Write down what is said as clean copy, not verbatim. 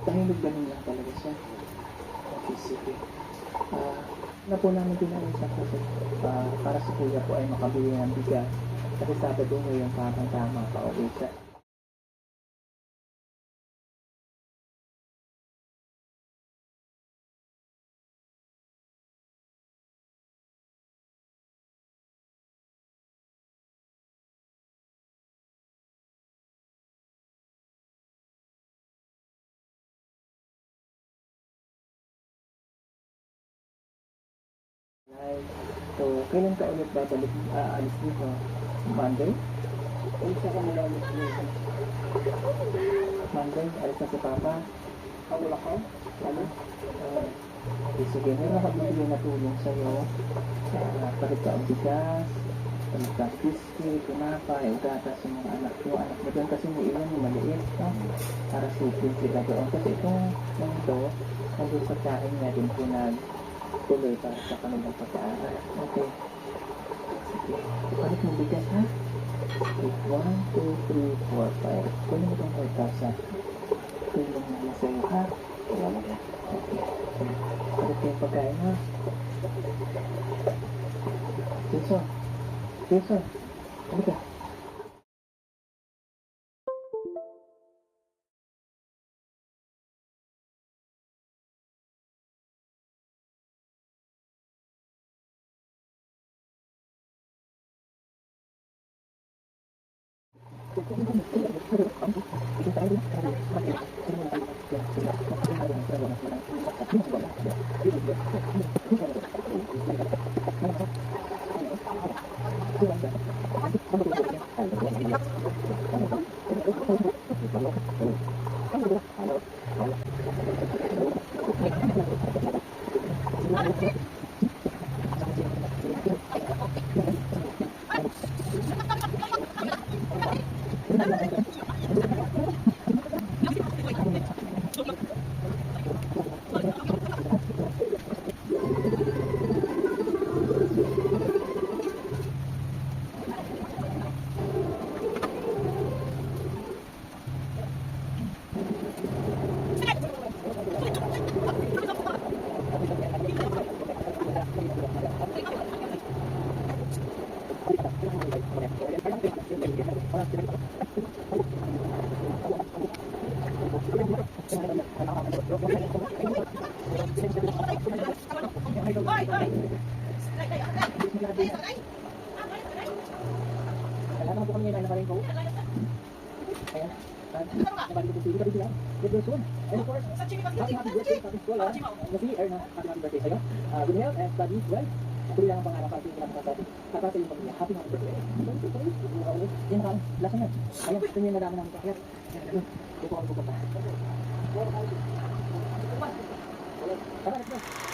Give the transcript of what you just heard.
Tahimik ganun lang talaga siya. Okay, sige. Na po namin pinausap kasi para sa kuya po ay makabili ng bigas. Kasi Sabado ngayon parang tama pa uwi siya. So, kailan ka ulit babalik, alis dito? Monday? Ulit ka mula ulit dito. Monday, alis na si Papa. Wala ka? Ano? Sige, meron ako magbigay na tulong sa'yo. Palit ka ang bigas, palit ka ang biscuit, tinapay, gatas yung mga anak mo. Anak mo doon kasi mo ilan yung maliit, no? Para sipin sila doon. Kasi itong ito, nandun sa kain niya din tuloy para sa kanilang pag-aaral. Okay. Sige. Palit mo bigas, ha? 1, 2, 3, 4, 5. Kunin mo itong 5,000. Tulong na lang sa'yo, ha? Wala mo na. Okay. Palit kayong pagkain, ha? Jason. Jason. Ano ka? Alam mo kami na nabarin ko. Ayan. Nabarin ko sila sila. Good soon. And of course, happy birthday sa school. Kasi Erna, happy birthday sa'yo. Good health and study well. Tuloy lang ang pangarap para sa mga kapatid. Para sa iyong pamilya. Happy birthday. Yan ang lasan yan. Ayan, ito yung nadama namin kakayat. Ito po ang pupunta. Tara, let's go.